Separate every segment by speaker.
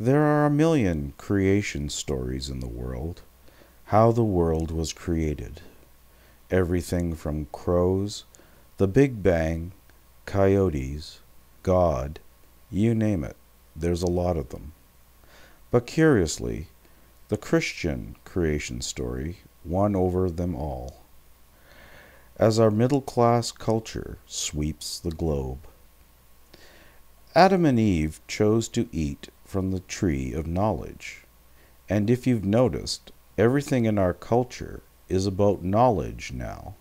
Speaker 1: There are a million creation stories in the world. How the world was created. Everything from crows, the Big Bang, coyotes, God, you name it. There's a lot of them. But curiously, the Christian creation story won over them all. As our middle-class culture sweeps the globe. Adam and Eve chose to eat from the tree of knowledge. And if you've noticed, everything in our culture is about knowledge now.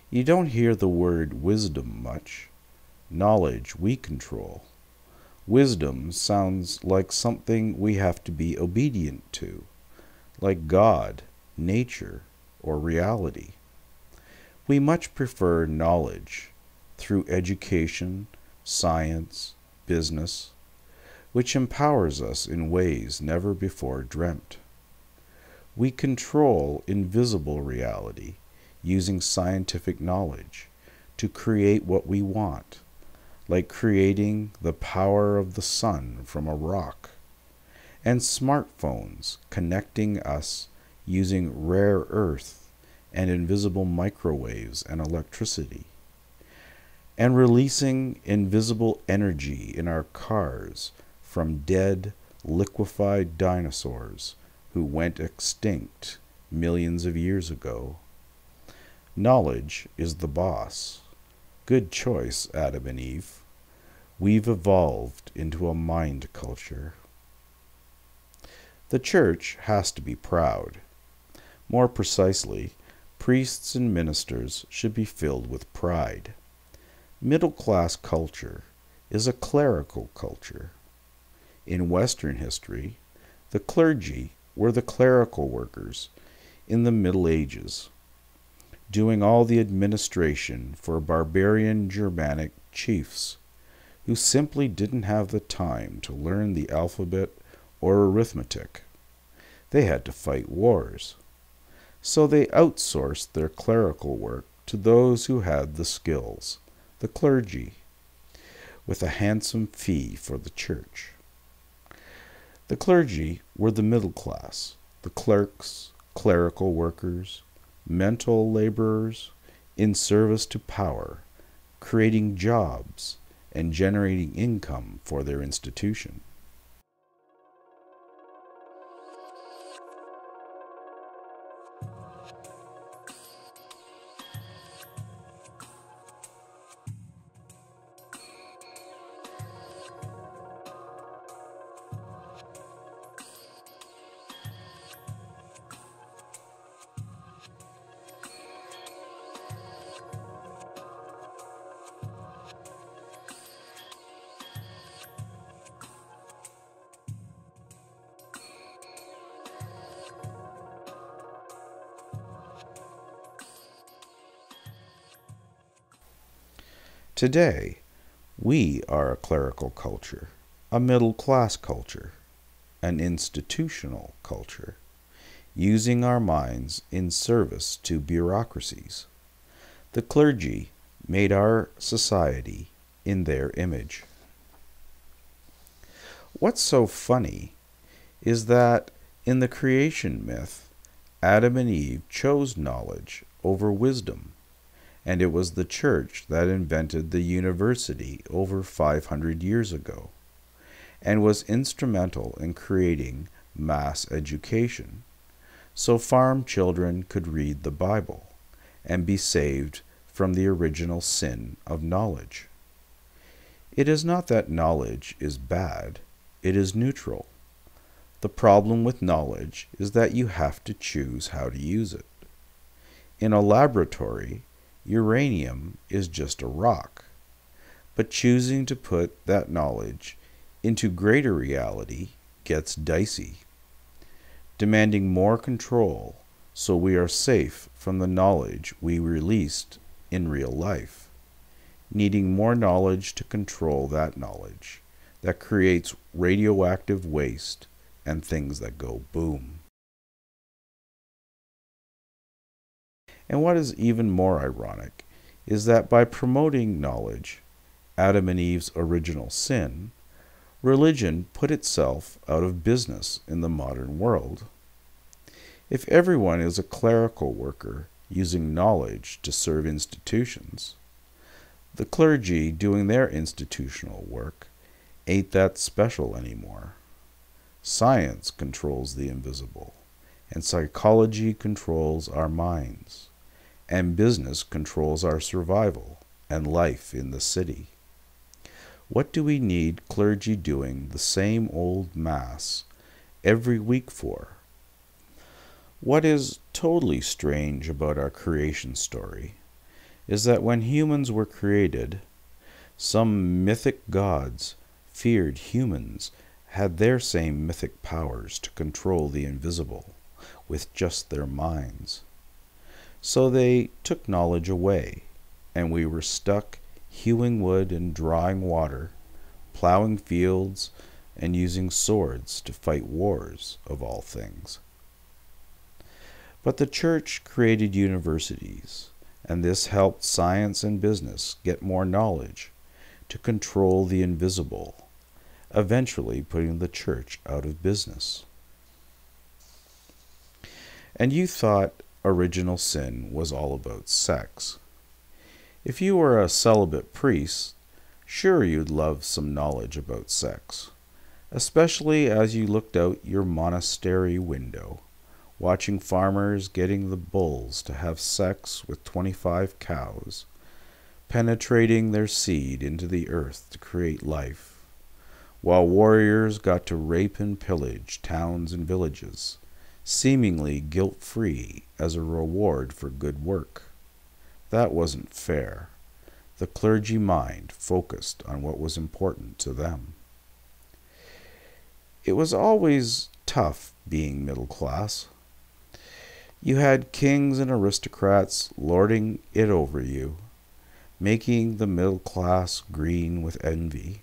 Speaker 1: You don't hear the word wisdom much. Knowledge we control. Wisdom sounds like something we have to be obedient to, like God, nature, or reality. We much prefer knowledge through education, science, business, which empowers us in ways never before dreamt. We control invisible reality using scientific knowledge to create what we want, like creating the power of the sun from a rock, and smartphones connecting us using rare earth and invisible microwaves and electricity, and releasing invisible energy in our cars from dead, liquefied dinosaurs who went extinct millions of years ago. Knowledge is the boss. Good choice, Adam and Eve. We've evolved into a mind culture. The church has to be proud. More precisely, priests and ministers should be filled with pride. Middle-class culture is a clerical culture. In Western history, the clergy were the clerical workers in the Middle Ages, doing all the administration for barbarian Germanic chiefs who simply didn't have the time to learn the alphabet or arithmetic. They had to fight wars. So they outsourced their clerical work to those who had the skills, the clergy, with a handsome fee for the church. The clergy were the middle class, the clerks, clerical workers, mental laborers in service to power, creating jobs and generating income for their institution. Today, we are a clerical culture, a middle-class culture, an institutional culture, using our minds in service to bureaucracies. The clergy made our society in their image. What's so funny is that in the creation myth, Adam and Eve chose knowledge over wisdom. And it was the church that invented the university over 500 years ago, and was instrumental in creating mass education, so farm children could read the Bible and be saved from the original sin of knowledge. It is not that knowledge is bad, it is neutral. The problem with knowledge is that you have to choose how to use it. In a laboratory, uranium is just a rock, but choosing to put that knowledge into greater reality gets dicey, demanding more control so we are safe from the knowledge we released in real life, needing more knowledge to control that knowledge that creates radioactive waste and things that go boom. And what is even more ironic is that by promoting knowledge, Adam and Eve's original sin, religion put itself out of business in the modern world. If everyone is a clerical worker using knowledge to serve institutions, the clergy doing their institutional work ain't that special anymore. Science controls the invisible, and psychology controls our minds, and business controls our survival and life in the city. What do we need clergy doing the same old Mass every week for? What is totally strange about our creation story is that when humans were created, some mythic gods feared humans had their same mythic powers to control the invisible with just their minds. So they took knowledge away, and we were stuck hewing wood and drawing water, plowing fields, and using swords to fight wars, of all things. But the church created universities, and this helped science and business get more knowledge to control the invisible, eventually putting the church out of business. And you thought original sin was all about sex. If you were a celibate priest, sure you'd love some knowledge about sex, especially as you looked out your monastery window, watching farmers getting the bulls to have sex with 25 cows, penetrating their seed into the earth to create life, while warriors got to rape and pillage towns and villages, seemingly guilt-free as a reward for good work. That wasn't fair. The clergy mind focused on what was important to them. It was always tough being middle class. You had kings and aristocrats lording it over you, making the middle class green with envy.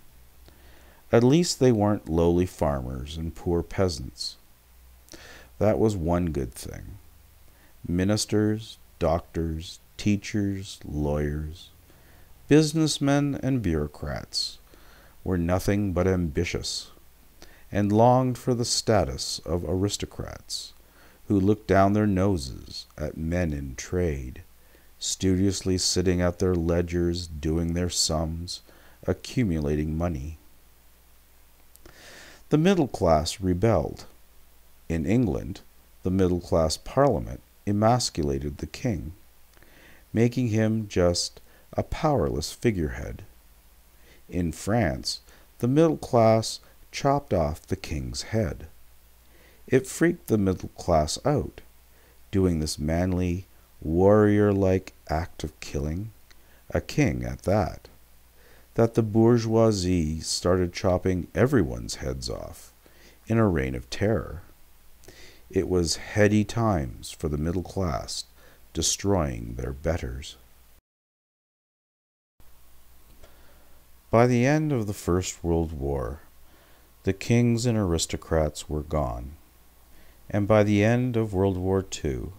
Speaker 1: At least they weren't lowly farmers and poor peasants. That was one good thing. Ministers, doctors, teachers, lawyers, businessmen, and bureaucrats were nothing but ambitious, and longed for the status of aristocrats, who looked down their noses at men in trade, studiously sitting at their ledgers doing their sums, accumulating money. The middle class rebelled. In England, the middle class parliament emasculated the king, making him just a powerless figurehead. In France, the middle class chopped off the king's head. It freaked the middle class out, doing this manly, warrior-like act of killing, a king at that the bourgeoisie started chopping everyone's heads off in a reign of terror. It was heady times for the middle class, destroying their betters. By the end of the First World War, the kings and aristocrats were gone, and by the end of World War II,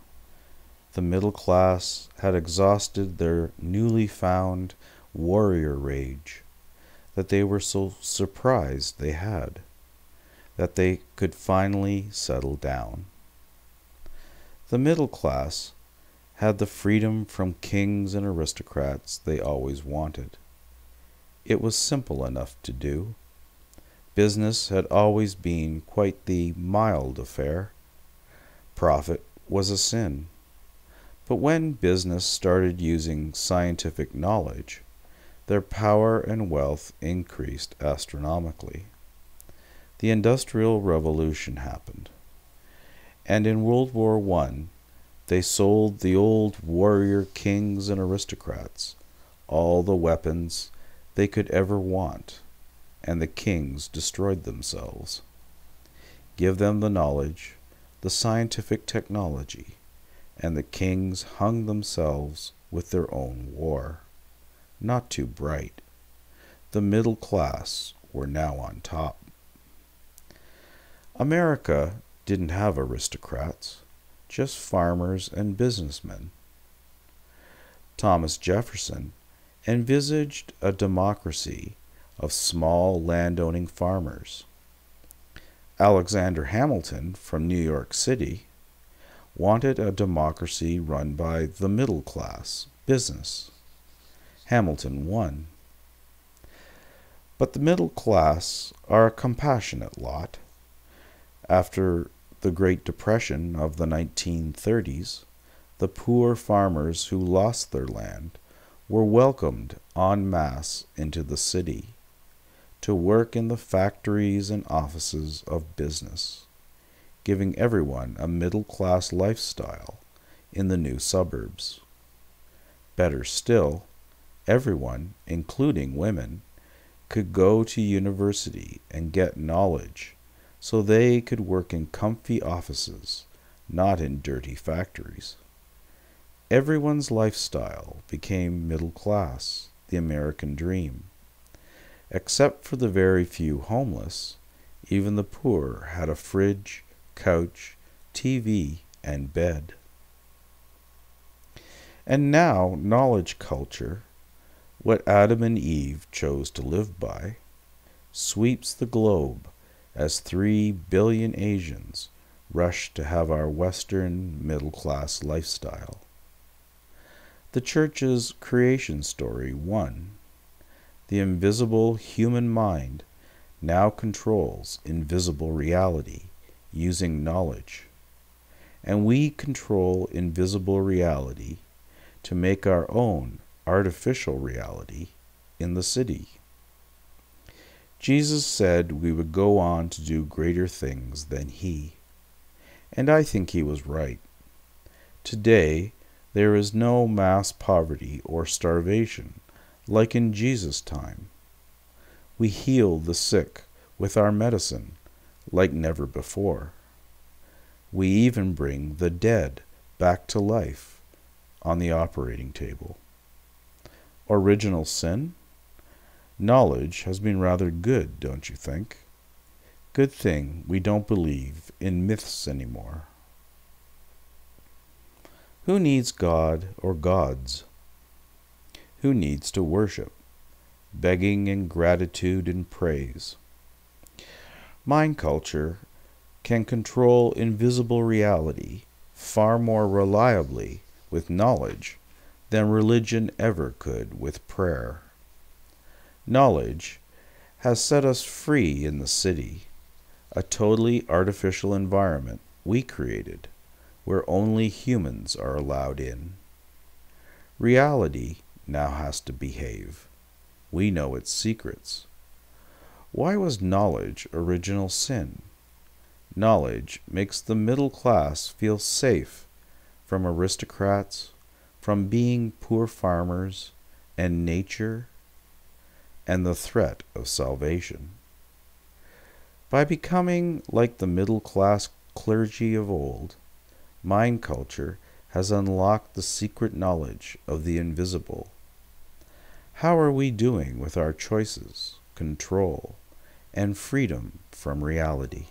Speaker 1: the middle class had exhausted their newly found warrior rage that they were so surprised they had, that they could finally settle down. The middle class had the freedom from kings and aristocrats they always wanted. It was simple enough to do. Business had always been quite the mild affair. Profit was a sin. But when business started using scientific knowledge, their power and wealth increased astronomically. The Industrial Revolution happened, and in World War I, they sold the old warrior kings and aristocrats all the weapons they could ever want, and the kings destroyed themselves. Give them the knowledge, the scientific technology, and the kings hung themselves with their own war. Not too bright. The middle class were now on top. America didn't have aristocrats, just farmers and businessmen. Thomas Jefferson envisaged a democracy of small landowning farmers. Alexander Hamilton from New York City wanted a democracy run by the middle class, business. Hamilton won. But the middle class are a compassionate lot. After the Great Depression of the 1930s, the poor farmers who lost their land were welcomed en masse into the city to work in the factories and offices of business, giving everyone a middle-class lifestyle in the new suburbs. Better still, everyone, including women, could go to university and get knowledge so they could work in comfy offices, not in dirty factories. Everyone's lifestyle became middle class, the American dream. Except for the very few homeless, even the poor had a fridge, couch, TV, and bed. And now knowledge culture, what Adam and Eve chose to live by, sweeps the globe as 3 billion Asians rush to have our Western middle-class lifestyle. The Church's creation story won. The invisible human mind now controls invisible reality using knowledge, and we control invisible reality to make our own artificial reality in the city. Jesus said we would go on to do greater things than he, and I think he was right. Today, there is no mass poverty or starvation like in Jesus' time. We heal the sick with our medicine like never before. We even bring the dead back to life on the operating table. Original sin? Knowledge has been rather good, don't you think? Good thing we don't believe in myths anymore. Who needs God or gods? Who needs to worship, begging and gratitude and praise? Mind culture can control invisible reality far more reliably with knowledge than religion ever could with prayer. Knowledge has set us free in the city, a totally artificial environment we created, where only humans are allowed in. Reality now has to behave. We know its secrets. Why was knowledge original sin? Knowledge makes the middle class feel safe from aristocrats, from being poor farmers, and nature, and the threat of salvation. By becoming like the middle-class clergy of old, mind culture has unlocked the secret knowledge of the invisible. How are we doing with our choices, control, and freedom from reality?